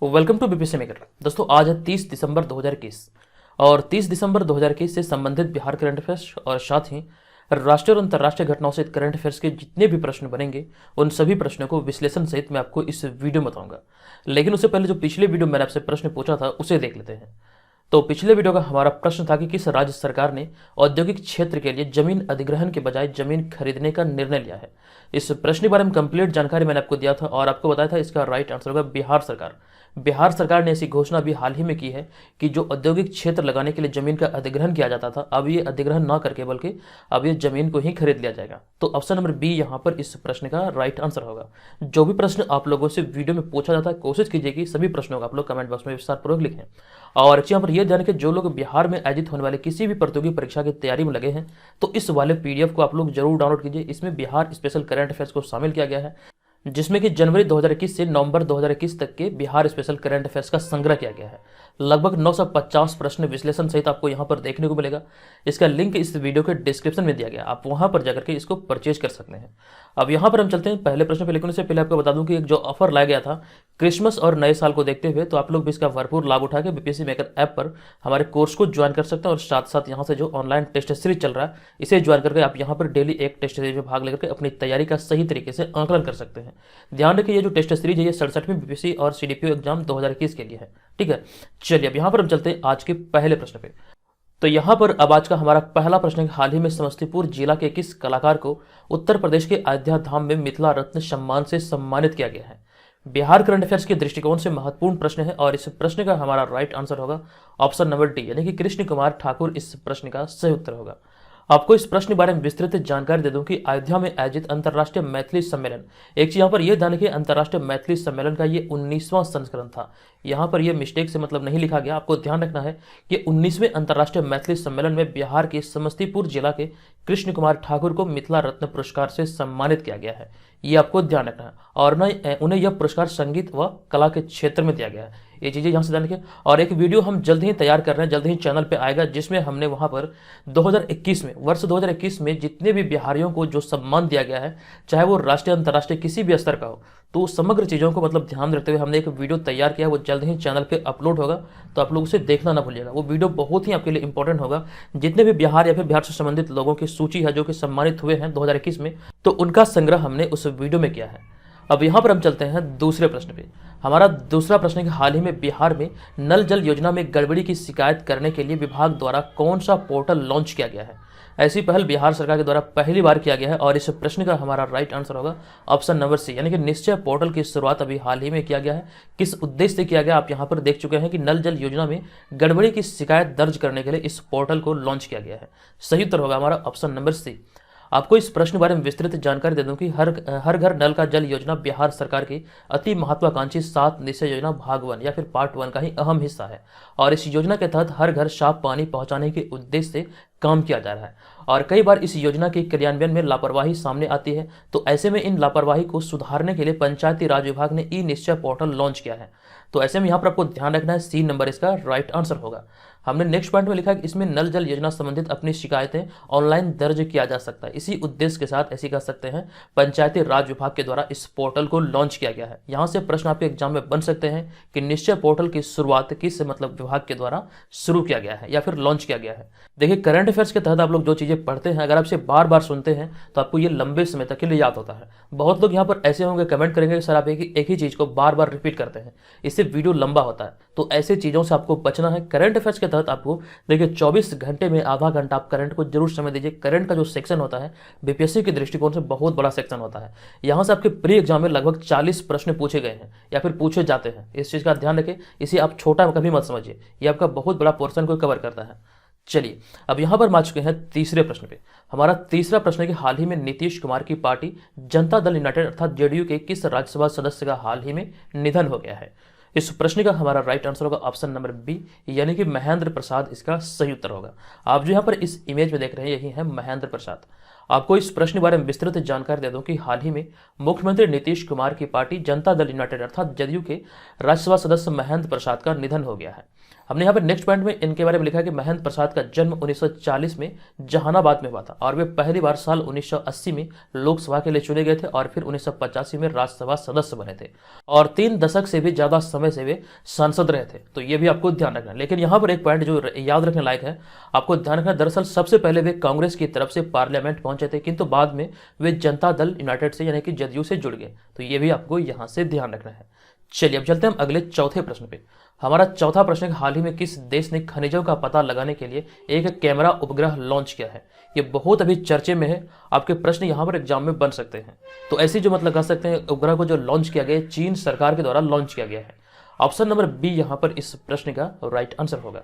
Welcome to BPSC maker. दोस्तों आज है 30 दिसंबर 2021 और 30 दिसंबर 2021 से संबंधित बिहार करंट अफेयर्स और साथ ही राष्ट्रीय और अंतर्राष्ट्रीय घटनाओं से करंट अफेयर्स के जितने भी प्रश्न बनेंगे उन सभी प्रश्नों को विश्लेषण सहित मैं आपको इस वीडियो में बताऊंगा। लेकिन उससे पहले जो पिछले वीडियो में मैंने आपसे प्रश्न पूछा था उसे देख लेते हैं। तो पिछले वीडियो का हमारा प्रश्न था कि किस राज्य सरकार ने औद्योगिक क्षेत्र के लिए जमीन अधिग्रहण के बजाय जमीन खरीदने का निर्णय लिया है। इस प्रश्न के बारे में कंप्लीट जानकारी मैंने आपको दिया था और आपको बताया था इसका राइट आंसर होगा बिहार सरकार। बिहार सरकार ने ऐसी घोषणा अभी हाल ही में की है कि जो औद्योगिक क्षेत्र लगाने के लिए जमीन का अधिग्रहण किया जाता था अब ये अधिग्रहण ना करके बल्कि अब ये जमीन को ही खरीद लिया जाएगा। तो ऑप्शन नंबर बी यहाँ पर इस प्रश्न का राइट आंसर होगा। जो भी प्रश्न आप लोगों से वीडियो में पूछा जाता है कोशिश कीजिए कि सभी प्रश्नों का आप लोग कमेंट बॉक्स में विस्तारपूर्वक लिखें। और यहाँ पर यह ध्यान कि जो लोग बिहार में आयोजित होने वाले किसी भी प्रतियोगी परीक्षा की तैयारी में लगे हैं तो इस वाले पीडीएफ को आप लोग जरूर डाउनलोड कीजिए। इसमें बिहार स्पेशल करंट अफेयर्स को शामिल किया गया है जिसमें कि जनवरी 2021 से नवंबर 2021 तक के बिहार स्पेशल करंट अफेयर्स का संग्रह किया गया है। लगभग 950 प्रश्न विश्लेषण सहित आपको यहां पर देखने को मिलेगा। इसका लिंक इस वीडियो के डिस्क्रिप्शन में दिया गया, आप वहां पर जाकर के इसको परचेज कर सकते हैं। अब यहां पर हम चलते हैं पहले प्रश्न पे, लेकिन उससे पहले आपको बता दूं कि एक जो ऑफर लाया गया था क्रिसमस और नए साल को देखते हुए, तो आप लोग भी इसका भरपूर लाभ उठा के बीपीएससी मेकर ऐप पर हमारे कोर्स को ज्वाइन कर सकते हैं और साथ साथ यहाँ से जो ऑनलाइन टेस्ट सीरीज चल रहा है इसे ज्वाइन करके आप यहाँ पर डेली एक टेस्ट सीरीज में भाग लेकर के अपनी तैयारी का सही तरीके से आंकलन कर सकते हैं। ध्यान रखिए ये जो टेस्ट सीरीज है ये 67वीं बीपीएससी और सीडीपीओ एग्जाम 2021 के लिए है। ठीक है, चलिए अब यहाँ पर हम चलते हैं आज के पहले प्रश्न पे। तो यहाँ पर अब आज का हमारा पहला प्रश्न है, हाल ही में समस्तीपुर जिला के किस कलाकार को उत्तर प्रदेश के अयोध्या धाम में मिथिला रत्न सम्मान से सम्मानित किया गया है। बिहार करंट अफेयर्स के दृष्टिकोण से महत्वपूर्ण प्रश्न है और इस प्रश्न का हमारा राइट आंसर होगा ऑप्शन नंबर डी, यानी कि कृष्ण कुमार ठाकुर इस प्रश्न का सही उत्तर होगा। आपको इस प्रश्न के बारे में विस्तृत जानकारी दे दूं कि अयोध्या में आयोजित अंतर्राष्ट्रीय मैथिली सम्मेलन, एक चीज यहाँ पर यह ध्यान रखिए अंतर्राष्ट्रीय मैथिली सम्मेलन का ये 19वां संस्करण था। यहाँ पर यह मिस्टेक से मतलब नहीं लिखा गया, आपको ध्यान रखना है कि 19वें अंतर्राष्ट्रीय मैथिली सम्मेलन में बिहार के समस्तीपुर जिला के कृष्ण कुमार ठाकुर को मिथिला रत्न पुरस्कार से सम्मानित किया गया है। ये आपको ध्यान रखना है और न उन्हें यह पुरस्कार संगीत व कला के क्षेत्र में दिया गया है। ये चीज़ें यहाँ से ध्यान रखिए। और एक वीडियो हम जल्द ही तैयार कर रहे हैं, जल्द ही चैनल पे आएगा, जिसमें हमने वहाँ पर 2021 में वर्ष 2021 में जितने भी बिहारियों को जो सम्मान दिया गया है, चाहे वो राष्ट्रीय अंतर्राष्ट्रीय किसी भी स्तर का हो, तो समग्र चीज़ों को मतलब ध्यान रखते हुए हमने एक वीडियो तैयार किया, वो जल्द ही चैनल पे अपलोड होगा, तो आप लोग उसे देखना ना भूलिएगा। वो वीडियो बहुत ही आपके लिए इंपॉर्टेंट होगा। जितने भी बिहार या फिर बिहार से संबंधित लोगों की सूची है जो कि सम्मानित हुए हैं 2021 में, तो उनका संग्रह हमने उस वीडियो में किया है। अब यहाँ पर हम चलते हैं दूसरे प्रश्न पे। हमारा दूसरा प्रश्न है कि हाल ही में बिहार में नल जल योजना में गड़बड़ी की शिकायत करने के लिए विभाग द्वारा कौन सा पोर्टल लॉन्च किया गया है। ऐसी पहल बिहार सरकार के द्वारा पहली बार किया गया है और इस प्रश्न का हमारा राइट आंसर होगा ऑप्शन नंबर सी, यानी कि निश्चय पोर्टल की शुरुआत अभी हाल ही में किया गया है। किस उद्देश्य से किया गया आप यहाँ पर देख चुके हैं कि नल जल योजना में गड़बड़ी की शिकायत दर्ज करने के लिए इस पोर्टल को लॉन्च किया गया है। सही उत्तर होगा हमारा ऑप्शन नंबर सी। आपको इस प्रश्न के बारे में विस्तृत जानकारी दे दूं कि हर घर नल का जल योजना बिहार सरकार की अति महत्वाकांक्षी 7 निश्चय योजना भाग 1 या फिर पार्ट 1 का ही अहम हिस्सा है और इस योजना के तहत हर घर साफ पानी पहुंचाने के उद्देश्य से काम किया जा रहा है। और कई बार इस योजना के क्रियान्वयन में लापरवाही सामने आती है, तो ऐसे में इन लापरवाही को सुधारने के लिए पंचायती राज विभाग ने ई निश्चय पोर्टल लॉन्च किया है। तो ऐसे में यहाँ पर आपको ध्यान रखना है सी नंबर इसका राइट आंसर होगा। हमने नेक्स्ट पॉइंट में लिखा है कि इसमें नल जल योजना संबंधित अपनी शिकायतें ऑनलाइन दर्ज किया जा सकता है। इसी उद्देश्य के साथ ऐसी कह सकते हैं पंचायती राज विभाग के द्वारा इस पोर्टल को लॉन्च किया गया है। यहाँ से प्रश्न आपके एग्जाम में बन सकते हैं कि निश्चय पोर्टल की शुरुआत किस मतलब विभाग के द्वारा शुरू किया गया है या फिर लॉन्च किया गया है। देखिए करंट अफेयर्स के तहत आप लोग जो चीज़ें पढ़ते हैं अगर आप इसे बार बार सुनते हैं तो आपको ये लंबे समय तक के लिए याद होता है। बहुत लोग यहाँ पर ऐसे होंगे कमेंट करेंगे कि सर आप एक ही चीज़ को बार बार रिपीट करते हैं, इससे वीडियो लंबा होता है। तो ऐसे चीज़ों से आपको बचना है। करंट अफेयर्स के तहत आपको देखिए 24 घंटे में आधा घंटा आप करंट को जरूर समय दीजिए। करंट का जो सेक्शन होता है बीपीएससी के दृष्टिकोण से बहुत बड़ा सेक्शन होता है। यहाँ से आपके प्री एग्जाम में लगभग 40 प्रश्न पूछे गए हैं या फिर पूछे जाते हैं। इस चीज़ का ध्यान रखें, इसे आप छोटा कभी मत समझिए, ये आपका बहुत बड़ा पोर्शन को कवर करता है। चलिए अब यहाँ पर आ चुके हैं तीसरे प्रश्न पे। हमारा तीसरा प्रश्न है कि हाल ही में नीतीश कुमार की पार्टी जनता दल यूनाइटेड अर्थात जेडीयू के किस राज्यसभा सदस्य का हाल ही में निधन हो गया है। इस प्रश्न का हमारा राइट आंसर होगा ऑप्शन नंबर बी, यानी कि महेंद्र प्रसाद इसका सही उत्तर होगा। आप जो यहाँ पर इस इमेज में देख रहे हैं यही है महेंद्र प्रसाद। आपको इस प्रश्न के बारे में विस्तृत जानकारी दे दूं कि हाल ही में मुख्यमंत्री नीतीश कुमार की पार्टी जनता दल यूनाइटेड अर्थात जदयू के राज्यसभा सदस्य महेंद्र प्रसाद का निधन हो गया है। हमने यहाँ पे नेक्स्ट पॉइंट में इनके बारे में लिखा कि महेंद्र प्रसाद का जन्म 1940 में जहानाबाद में हुआ था और वे पहली बार साल 1980 में लोकसभा के लिए चुने गए थे और फिर 1985 में राज्यसभा सदस्य बने थे और 3 दशक से भी ज्यादा समय से वे सांसद रहे थे। तो ये भी आपको ध्यान रखना है। लेकिन यहाँ पर एक पॉइंट जो याद रखने लायक है, आपको ध्यान रखना, दरअसल सबसे पहले वे कांग्रेस की तरफ से पार्लियामेंट पहुंचे थे, किंतु बाद में वे जनता दल यूनाइटेड से यानी कि जदयू से जुड़ गए। तो ये भी आपको यहाँ से ध्यान रखना है। चलिए अब चलते हैं हम अगले चौथे प्रश्न पे। हमारा चौथा प्रश्न है, हाल ही में किस देश ने खनिजों का पता लगाने के लिए एक कैमरा उपग्रह लॉन्च किया है? ये बहुत अभी चर्चे में है, आपके प्रश्न यहाँ पर एग्जाम में बन सकते हैं। तो ऐसी जो लगा सकते हैं, उपग्रह को जो लॉन्च किया गया चीन सरकार के द्वारा लॉन्च किया गया है। ऑप्शन नंबर बी यहाँ पर इस प्रश्न का राइट आंसर होगा।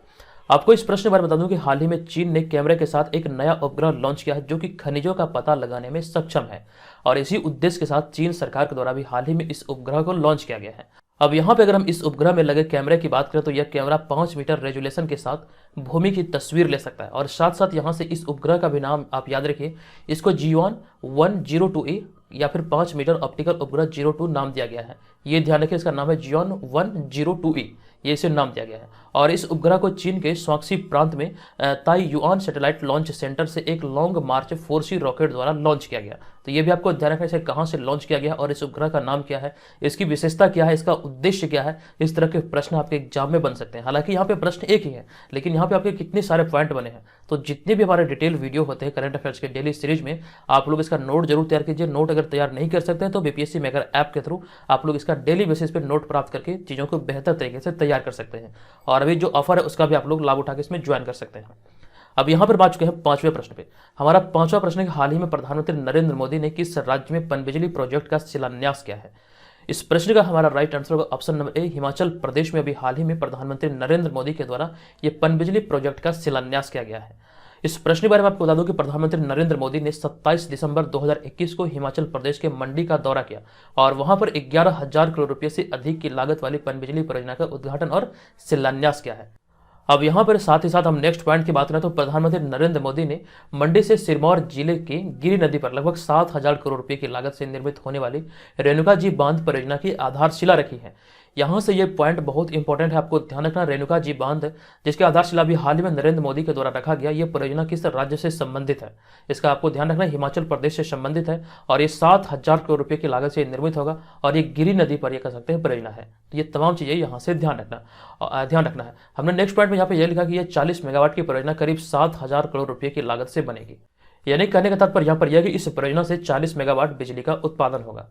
आपको इस प्रश्न के बारे में बता दूं कि हाल ही में चीन ने कैमरे के साथ एक नया उपग्रह लॉन्च किया है जो कि खनिजों का पता लगाने में सक्षम है और इसी उद्देश्य के साथ चीन सरकार के द्वारा भी हाल ही में इस उपग्रह को लॉन्च किया गया है। अब यहाँ पे अगर हम इस उपग्रह में लगे कैमरे की बात करें तो यह कैमरा 5 मीटर रेजोल्यूशन के साथ भूमि की तस्वीर ले सकता है और साथ साथ यहाँ से इस उपग्रह का भी नाम आप याद रखिए, इसको जियोन 102A या फिर 5 मीटर ऑप्टिकल उपग्रह 02 नाम दिया गया है। ये ध्यान रखिए, इसका नाम है जियोन 102A, ये इसे नाम दिया गया है और इस उपग्रह को चीन के स्वाक्सी प्रांत में ताइयुआन सैटेलाइट लॉन्च सेंटर से एक लॉन्ग मार्च 4C रॉकेट द्वारा लॉन्च किया गया। तो ये भी आपको ध्यान रखना है, इसे कहाँ से लॉन्च किया गया और इस उपग्रह का नाम क्या है, इसकी विशेषता क्या है, इसका उद्देश्य क्या है। इस तरह के प्रश्न आपके एग्जाम में बन सकते हैं। हालांकि यहाँ पे प्रश्न एक ही है, लेकिन यहाँ पे आपके कितने सारे पॉइंट बने हैं। तो जितने भी हमारे डिटेल वीडियो होते हैं करंट अफेयर्स के डेली सीरीज में, आप लोग इसका नोट जरूर तैयार कीजिए। नोट अगर तैयार नहीं कर सकते हैं तो बीपीएससी मेकर ऐप के थ्रू आप लोग इसका डेली बेसिस पे नोट प्राप्त करके चीज़ों को बेहतर तरीके से तैयार कर सकते हैं और अभी जो ऑफर है उसका भी आप लोग लाभ उठा के इसमें ज्वाइन कर सकते हैं। अब यहाँ पर बात चुके हैं 5वें प्रश्न पे। हमारा 5वां प्रश्न है, हाल ही में प्रधानमंत्री नरेंद्र मोदी ने किस राज्य में पनबिजली प्रोजेक्ट का शिलान्यास किया है? इस प्रश्न का हमारा राइट आंसर होगा option number A, Himachal Pradesh में अभी हाल ही में प्रधानमंत्री नरेंद्र मोदी के द्वारा ये पनबिजली प्रोजेक्ट का शिलान्यास किया गया है। इस प्रश्न के बारे में आपको बता दूं कि प्रधानमंत्री नरेंद्र मोदी ने 27 दिसंबर 2021 को हिमाचल प्रदेश के मंडी का दौरा किया और वहां पर 11,000 करोड़ रुपए से अधिक की लागत वाली पनबिजली परियोजना का उद्घाटन और शिलान्यास किया है। अब यहाँ पर साथ ही साथ हम नेक्स्ट पॉइंट की बात करें तो प्रधानमंत्री नरेंद्र मोदी ने मंडी से सिरमौर जिले के गिरी नदी पर लगभग 7,000 करोड़ रुपए की लागत से निर्मित होने वाली रेणुका जी बांध परियोजना की आधारशिला रखी है। यहाँ से ये पॉइंट बहुत इंपॉर्टेंट है, आपको ध्यान रखना। रेणुका जी बांध जिसकी आधारशिला भी हाल ही में नरेंद्र मोदी के द्वारा रखा गया, ये परियोजना किस राज्य से संबंधित है? इसका आपको ध्यान रखना, हिमाचल प्रदेश से संबंधित है और ये 7,000 करोड़ रुपए की लागत से निर्मित होगा और ये गिरी नदी पर ये कह सकते हैं परियोजना है। तो ये तमाम चीजें यहाँ से ध्यान रखना है। हमने नेक्स्ट पॉइंट में यहाँ पे यह लिखा कि यह 40 मेगावाट की परियोजना करीब 7,000 करोड़ रुपए की लागत से बनेगी। यानी कहने का तात्पर्य यहाँ पर यह कि इस परियोजना से 40 मेगावाट बिजली का उत्पादन होगा।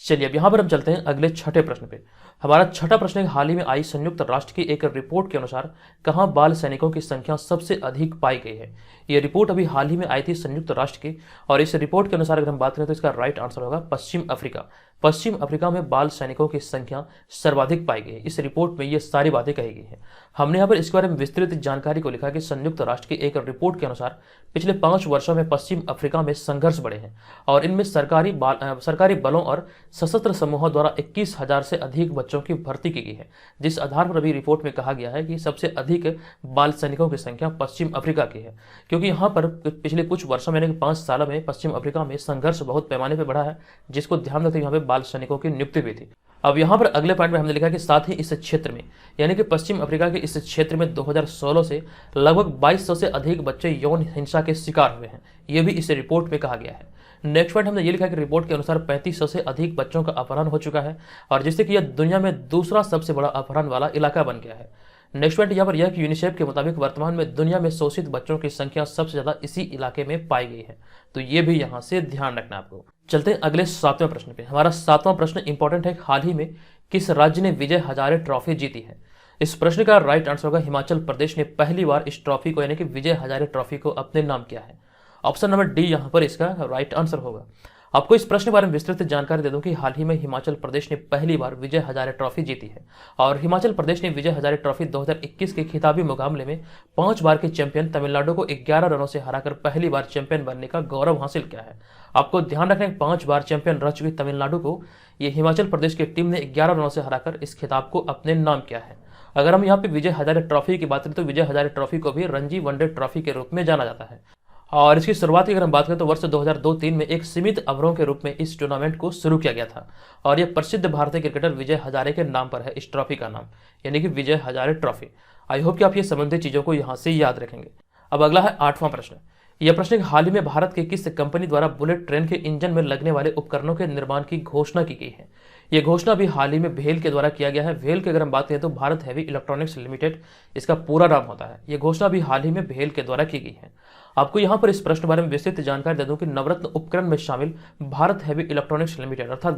चलिए अब यहाँ पर हम चलते हैं अगले छठे प्रश्न पे। हमारा छठा प्रश्न है, हाल ही में आई संयुक्त राष्ट्र की एक रिपोर्ट के अनुसार कहाँ बाल सैनिकों की संख्या सबसे अधिक पाई गई है? ये रिपोर्ट अभी हाल ही में आई थी संयुक्त राष्ट्र की और इस रिपोर्ट के अनुसार अगर हम बात करें तो इसका राइट आंसर होगा पश्चिम अफ्रीका। पश्चिम अफ्रीका में बाल सैनिकों की संख्या सर्वाधिक पाई गई है। इस रिपोर्ट में ये सारी बातें कही गई हैं। हमने यहाँ पर इसके बारे में विस्तृत जानकारी को लिखा कि संयुक्त राष्ट्र की एक रिपोर्ट के अनुसार पिछले 5 वर्षों में पश्चिम अफ्रीका में संघर्ष बढ़े हैं और इनमें सरकारी बलों और सशस्त्र समूहों द्वारा 21,000 से अधिक बच्चों की भर्ती की गई है, जिस आधार पर अभी रिपोर्ट में कहा गया है कि सबसे अधिक बाल सैनिकों की संख्या पश्चिम अफ्रीका की है, क्योंकि यहाँ पर पिछले कुछ वर्षों में 5 सालों में पश्चिम अफ्रीका में संघर्ष बहुत पैमाने पर बढ़ा है, जिसको ध्यान रखते यहाँ पे बाल सैनिकों की नियुक्ति हुई थी। अब यहाँ पर अगले पॉइंट में हमने लिखा कि साथ ही इस क्षेत्र में यानी कि पश्चिम अफ्रीका के इस क्षेत्र में 2016 से लगभग 2200 से अधिक बच्चे यौन हिंसा के शिकार हुए हैं। ये भी इस रिपोर्ट में कहा गया है। नेक्स्ट पॉइंट हमने ये लिखा कि रिपोर्ट के अनुसार 3500 से अधिक बच्चों का अपहरण हो चुका है और जिससे कि यह दुनिया में दूसरा सबसे बड़ा अपहरण वाला इलाका बन गया है। नेक्स्ट पॉइंट यहाँ पर यह कि यूनिसेफ के मुताबिक वर्तमान में दुनिया में शोषित बच्चों की संख्या सबसे ज्यादा इसी इलाके में पाई गई है। तो ये भी यहाँ से ध्यान रखना आपको। चलते हैं अगले 7वें प्रश्न पे। हमारा 7वां प्रश्न इंपॉर्टेंट है, हाल ही में किस राज्य ने विजय हजारे ट्रॉफी जीती है? इस प्रश्न का राइट आंसर होगा हिमाचल प्रदेश ने पहली बार इस ट्रॉफी को यानी कि विजय हजारे ट्रॉफी को अपने नाम किया है। ऑप्शन नंबर डी यहाँ पर इसका राइट आंसर होगा। आपको इस प्रश्न के बारे में विस्तृत जानकारी दे दूं कि हाल ही में हिमाचल प्रदेश ने पहली बार विजय हजारे ट्रॉफी जीती है और हिमाचल प्रदेश ने विजय हजारे ट्रॉफी 2021 के खिताबी मुकाबले में 5 बार के चैंपियन तमिलनाडु को 11 रनों से हराकर पहली बार चैंपियन बनने का गौरव हासिल किया है। आपको ध्यान रखना है 5 बार चैंपियन रह चुकी तमिलनाडु को ये हिमाचल प्रदेश की टीम ने 11 रनों से हराकर इस खिताब को अपने नाम किया है। अगर हम यहाँ पे विजय हजारे ट्रॉफी की बात करें तो विजय हजारे ट्रॉफी को भी रणजी वनडे ट्रॉफी के रूप में जाना जाता है और इसकी शुरुआत की अगर हम बात करें तो वर्ष 2002-3 में एक सीमित ओवरों के रूप में इस टूर्नामेंट को शुरू किया गया था। और यह प्रसिद्ध भारतीय क्रिकेटर विजय हजारे के नाम पर है इस ट्रॉफी का नाम, यानी कि Vijay Hazare trophy. I hope कि आप ये संबंधित चीजों को यहाँ से याद रखेंगे। अब अगला है 8वां प्रश्न। यह प्रश्न हाल ही में भारत के किस कंपनी द्वारा बुलेट ट्रेन के इंजन में लगने वाले उपकरणों के निर्माण की घोषणा की गई है? यह घोषणा भी हाल ही में भेल के द्वारा किया गया है। भेल की अगर हम बात करें तो भारत हैवी इलेक्ट्रॉनिक्स लिमिटेड इसका पूरा नाम होता है। यह घोषणा भी हाल ही में भेल के द्वारा की गई है। आपको यहां पर इस प्रश्न के बारे में विस्तृत जानकारी दे दूं कि नवरत्न उपकरण में शामिल भारत हैवी इलेक्ट्रॉनिक्स लिमिटेड अर्थात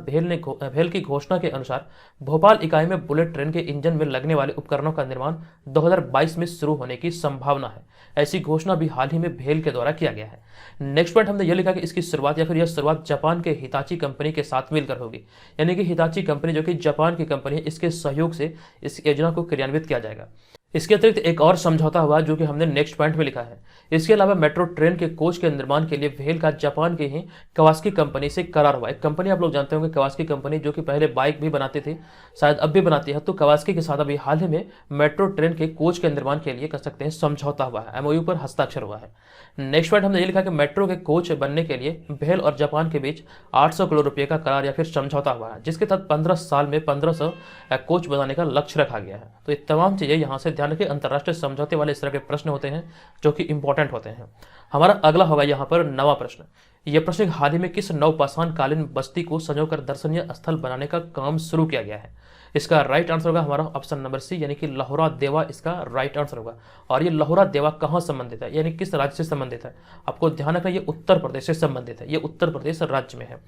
भेल की घोषणा के अनुसार भोपाल इकाई में बुलेट ट्रेन के इंजन में लगने वाले उपकरणों का निर्माण 2022 में शुरू होने की संभावना है। ऐसी घोषणा भी हाल ही में भेल के द्वारा किया गया है। नेक्स्ट पॉइंट हमने यह लिखा कि इसकी शुरुआत या फिर यह शुरुआत जापान के हिताची कंपनी के साथ मिलकर होगी, यानी कि हिताची कंपनी जो कि जापान की कंपनी है, इसके सहयोग से इस योजना को क्रियान्वित किया जाएगा। इसके अतिरिक्त एक और समझौता हुआ जो कि हमने नेक्स्ट पॉइंट में लिखा है। इसके अलावा मेट्रो ट्रेन के कोच के निर्माण के लिए भेल का जापान के ही कवास्की कंपनी से करार हुआ। एक कंपनी आप लोग जानते होंगे कवास्की कंपनी, जो कि पहले बाइक भी बनाती थी, शायद अब भी बनाती है। तो कवास्की के साथ अभी हाल ही में मेट्रो ट्रेन के कोच के निर्माण के लिए कह सकते हैं समझौता हुआ है, एमओयू पर हस्ताक्षर हुआ है। नेक्स्ट पॉइंट हमने ये लिखा कि मेट्रो के कोच बनने के लिए भेल और जापान के बीच 800 करोड़ रुपये का करार या फिर समझौता हुआ है, जिसके तहत 15 साल में 1500 कोच बनाने का लक्ष्य रखा गया है। तो ये तमाम चीजें यहाँ से ध्यान रखें। अंतर्राष्ट्रीय समझौते वाले इस तरह के प्रश्न होते हैं जो कि इंपॉर्टेंट होते हैं। हमारा अगला होगा यहाँ पर 9वां प्रश्न। यह प्रश्न हाल ही में किस नवपाषाण कालीन बस्ती को संजोकर दर्शनीय स्थल बनाने का काम शुरू किया गया है? इसका राइट आंसर होगा हमारा ऑप्शन नंबर सी, यानी कि लहोरा देवा इसका राइट आंसर होगा। और ये लहोरा देवा कहाँ संबंधित है, यानी किस राज्य से संबंधित है? आपको ध्यान रखना, ये उत्तर प्रदेश से संबंधित है। ये उत्तर प्रदेश राज्य में है।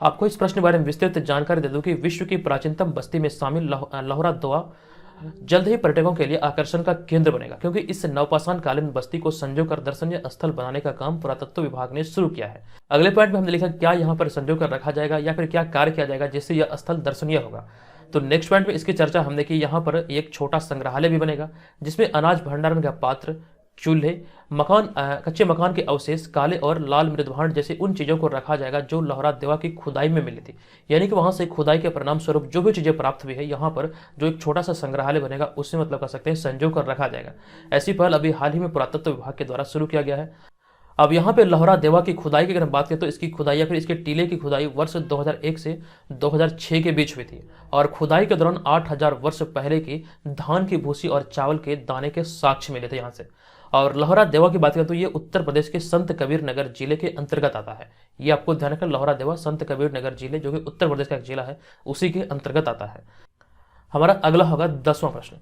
आपको इस प्रश्न के बारे में विस्तृत जानकारी दे दूं कि विश्व की प्राचीनतम बस्ती में शामिल लहोरा देवा जल्द ही पर्यटकों के लिए आकर्षण का केंद्र बनेगा, क्योंकि इस नवपाषाण कालीन बस्ती को संजोकर दर्शनीय स्थल बनाने का काम पुरातत्व विभाग ने शुरू किया है। अगले पॉइंट में हमने लिखा क्या यहाँ पर संजोकर रखा जाएगा या फिर क्या कार्य किया जाएगा जिससे यह स्थल दर्शनीय होगा। तो नेक्स्ट पॉइंट में इसकी चर्चा हमने की। यहाँ पर एक छोटा संग्रहालय भी बनेगा जिसमें अनाज भंडारण का पात्र, चूल्हे, कच्चे मकान के अवशेष, काले और लाल मृदभांड जैसे उन चीजों को रखा जाएगा जो लहोरा देवा की खुदाई में मिली थी। यानी कि वहां से खुदाई के परिणाम स्वरूप जो भी चीजें प्राप्त हुई है, यहाँ पर जो एक छोटा सा संग्रहालय बनेगा उससे मतलब कर सकते हैं संजो कर रखा जाएगा। ऐसी पहल अभी हाल ही में पुरातत्व विभाग के द्वारा शुरू किया गया है। अब यहाँ पे लहोरा देवा की खुदाई की अगर हम बात करें तो इसकी खुदाई या फिर इसके टीले की खुदाई वर्ष 2001 से 2006 के बीच हुई थी। और खुदाई के दौरान 8000 वर्ष पहले की धान की भूसी और चावल के दाने के साक्ष्य मिले थे यहाँ से। और लहोरा देवा की बात करें तो ये उत्तर प्रदेश के संत कबीर नगर जिले के अंतर्गत आता है। ये आपको ध्यान रखना, लहोरा देवा संत कबीर नगर जिले जो कि उत्तर प्रदेश का एक जिला है उसी के अंतर्गत आता है। हमारा अगला होगा 10वां प्रश्न।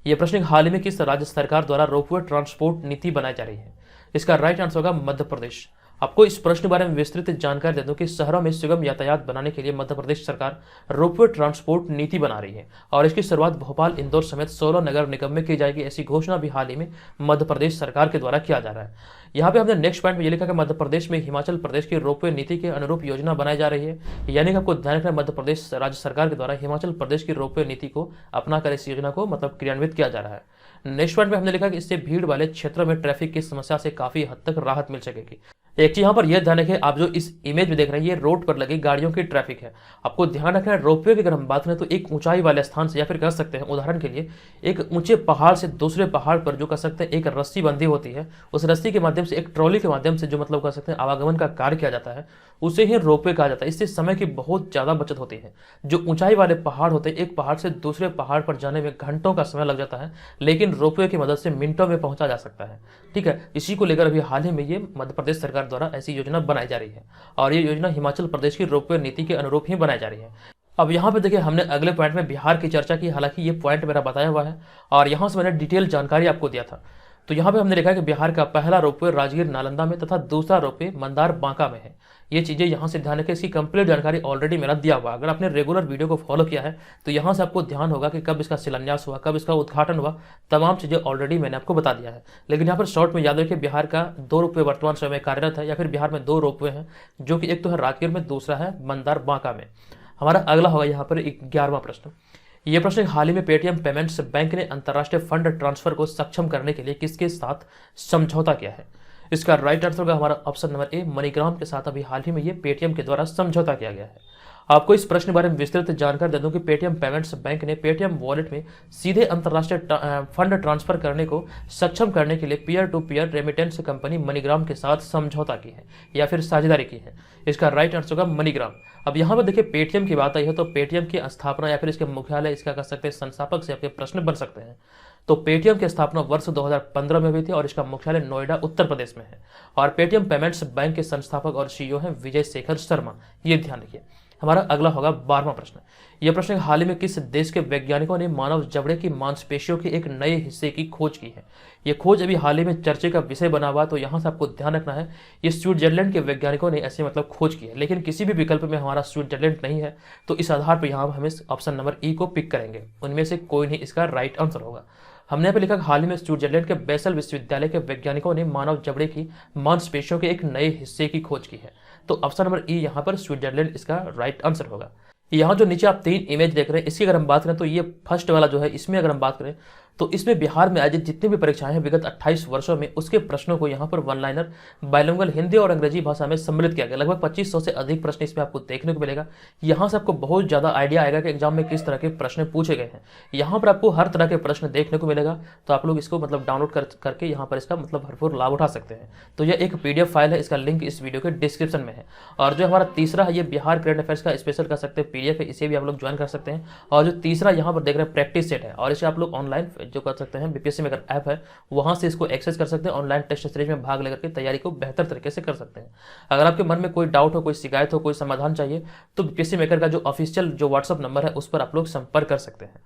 यह प्रश्न हाल ही में किस राज्य सरकार द्वारा रोपवे ट्रांसपोर्ट नीति बनाई जा रही है? इसका राइट आंसर होगा मध्य प्रदेश। आपको इस प्रश्न के बारे में विस्तृत जानकारी दे दूं कि शहरों में सुगम यातायात बनाने के लिए मध्य प्रदेश सरकार रोपवे ट्रांसपोर्ट नीति बना रही है और इसकी शुरुआत भोपाल, इंदौर समेत 16 नगर निगम में की जाएगी। ऐसी घोषणा भी हाल ही में मध्य प्रदेश सरकार के द्वारा किया जा रहा है। यहाँ पे हमने नेक्स्ट पॉइंट में ये लिखा कि मध्य प्रदेश में हिमाचल प्रदेश की रोपवे नीति के अनुरूप योजना बनाई जा रही है। यानी कि आपको ध्यान रखना, मध्य प्रदेश राज्य सरकार के द्वारा हिमाचल प्रदेश की रोपवे नीति को अपनाकर इस योजना को मतलब क्रियान्वित किया जा रहा है। नेक्स्ट पॉइंट में हमने लिखा कि इससे भीड़ वाले क्षेत्रों में ट्रैफिक की समस्या से काफी हद तक राहत मिल सकेगी। एक चीज यहाँ पर यह ध्यान रखें, आप जो इस इमेज में देख रहे हैं ये रोड पर लगी गाड़ियों की ट्रैफिक है। आपको ध्यान रखना है रोपवे की अगर हम बात करें तो एक ऊंचाई वाले स्थान से या फिर कह सकते हैं उदाहरण के लिए एक ऊंचे पहाड़ से दूसरे पहाड़ पर जो कह सकते हैं एक रस्सी बंधी होती है, उस रस्सी के माध्यम से एक ट्रॉली के माध्यम से जो मतलब कह सकते हैं आवागमन का कार्य किया जाता है उसे ही रोपवे कहा जाता है। इससे समय की बहुत ज्यादा बचत होती है। जो ऊंचाई वाले पहाड़ होते हैं एक पहाड़ से दूसरे पहाड़ पर जाने में घंटों का समय लग जाता है, लेकिन रोपवे की मदद से मिनटों में पहुंचा जा सकता है। ठीक है, इसी को लेकर अभी हाल ही में ये मध्य प्रदेश सरकार द्वारा ऐसी योजना बनाई जा रही है और ये योजना हिमाचल प्रदेश की रोपवे नीति के अनुरूप ही बनाई जा रही है। अब यहाँ पे देखिए हमने अगले पॉइंट में बिहार की चर्चा की, हालांकि ये पॉइंट मेरा बताया हुआ है और यहाँ से मैंने डिटेल जानकारी आपको दिया था। तो यहाँ पे हमने लिखा है कि बिहार का पहला रोपवे राजगीर नालंदा में तथा दूसरा रोपवे मंदार बांका में है। ये चीजें यहाँ से ध्यान रखें, इसकी कंप्लीट जानकारी ऑलरेडी मेरा दिया हुआ। अगर आपने रेगुलर वीडियो को फॉलो किया है तो यहाँ से आपको ध्यान होगा कि कब इसका शिलान्यास हुआ, कब इसका उद्घाटन हुआ, तमाम चीजें ऑलरेडी मैंने आपको बता दिया है। लेकिन यहाँ पर शॉर्ट में याद रखिए बिहार का 2 रोपवे वर्तमान समय में कार्यरत है या फिर बिहार में 2 रोपवे हैं, जो कि एक तो है राजगीर में, दूसरा है मंदार बांका में। हमारा अगला होगा यहाँ पर 11वां प्रश्न। यह प्रश्न हाल ही में पेटीएम पेमेंट्स बैंक ने अंतर्राष्ट्रीय फंड ट्रांसफर को सक्षम करने के लिए किसके साथ समझौता किया है? इसका राइट आंसर होगा हमारा ऑप्शन नंबर ए, मनीग्राम के साथ अभी हाल ही में ये पेटीएम के द्वारा समझौता किया गया है। आपको इस प्रश्न के बारे में विस्तृत जानकारी दे दूं कि पेटीएम पेमेंट्स बैंक ने पेटीएम वॉलेट में सीधे अंतर्राष्ट्रीय फंड ट्रांसफर करने को सक्षम करने के लिए peer to peer remittance company MoneyGram के साथ समझौता की है या फिर साझेदारी की है। इसका राइट आंसर होगा मनीग्राम। अब यहाँ पर देखिए पेटीएम की बात आई है तो पेटीएम की स्थापना या फिर इसके मुख्यालय इसका कह सकते हैं संस्थापक से आपके प्रश्न बन सकते हैं। तो पेटीएम की स्थापना वर्ष 2015 में हुई थी और इसका मुख्यालय नोएडा उत्तर प्रदेश में है। और पेटीएम पेमेंट्स बैंक के संस्थापक और सीईओ हैं विजय शेखर शर्मा। ये ध्यान रखिए। हमारा अगला होगा 12वां प्रश्न। यह प्रश्न हाल ही में किस देश के वैज्ञानिकों ने मानव जबड़े की मांसपेशियों के एक नए हिस्से की खोज की है। यह खोज अभी हाल ही में चर्चे का विषय बना हुआ, तो यहाँ से आपको ध्यान रखना है ये स्विट्जरलैंड के वैज्ञानिकों ने ऐसे मतलब खोज की है, लेकिन किसी भी विकल्प में हमारा स्विट्जरलैंड नहीं है, तो इस आधार पर यहाँ हम ऑप्शन नंबर ई को पिक करेंगे। उनमें से कोई नहीं इसका राइट आंसर होगा। हमने यहाँ पे लिखा हाल ही में स्विट्जरलैंड के बेसल विश्वविद्यालय के वैज्ञानिकों ने मानव जबड़े की मांसपेशियों के एक नए हिस्से की खोज की है। तो ऑप्शन नंबर ई यहाँ पर स्विट्जरलैंड इसका राइट आंसर होगा। यहाँ जो नीचे आप 3 इमेज देख रहे हैं, इसकी अगर हम बात करें तो ये फर्स्ट वाला जो है, इसमें अगर हम बात करें तो इसमें बिहार में आयोजित जितनी भी परीक्षाएं हैं विगत 28 वर्षों में, उसके प्रश्नों को यहाँ पर वन लाइनर बाइलिंगुअल हिंदी और अंग्रेजी भाषा में सम्मिलित किया गया। लगभग 2500 से अधिक प्रश्न इसमें आपको देखने को मिलेगा। यहाँ से आपको बहुत ज़्यादा आइडिया आएगा कि एग्जाम में किस तरह के प्रश्न पूछे गए हैं। यहाँ पर आपको हर तरह के प्रश्न देखने को मिलेगा, तो आप लोग इसको मतलब डाउनलोड करके यहाँ पर इसका मतलब भरपूर लाभ उठा सकते हैं। तो यह एक PDF फाइल है, इसका लिंक इस वीडियो के डिस्क्रिप्शन में है। और जो हमारा तीसरा है, ये बिहार करंट अफेयर्स का स्पेशल कर सकते हैं PDF है, इसे भी आप लोग ज्वाइन कर सकते हैं। और जो तीसरा यहाँ पर देख रहे हैं प्रैक्टिस सेट है, और इसे आप लोग ऑनलाइन जो कर सकते हैं, बीपीएससी मेकर ऐप है, वहां से इसको एक्सेस कर सकते हैं। ऑनलाइन टेस्ट सीरीज में भाग लेकर के तैयारी को बेहतर तरीके से कर सकते हैं। अगर आपके मन में कोई डाउट हो, कोई शिकायत हो, कोई समाधान चाहिए, तो बीपीएससी मेकर का जो ऑफिशियल जो व्हाट्सअप नंबर है उस पर आप लोग संपर्क कर सकते हैं।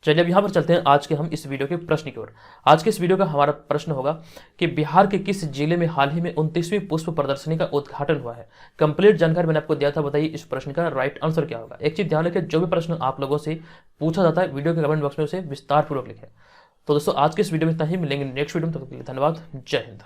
चलिए अब यहाँ पर चलते हैं आज के हम इस वीडियो के प्रश्न की ओर। आज के इस वीडियो का हमारा प्रश्न होगा कि बिहार के किस जिले में हाल ही में 29वीं पुष्प प्रदर्शनी का उद्घाटन हुआ है। कंप्लीट जानकारी मैंने आपको दिया था, बताइए इस प्रश्न का राइट आंसर क्या होगा। एक चीज ध्यान रखिए, जो भी प्रश्न आप लोगों से पूछा जाता है वीडियो के कमेंट बॉक्स में उसे विस्तार पूर्वक लिखें। तो दोस्तों आज के इस वीडियो में इतना ही, मिलेंगे नेक्स्ट वीडियो में, तब तक के लिए धन्यवाद। जय हिंद।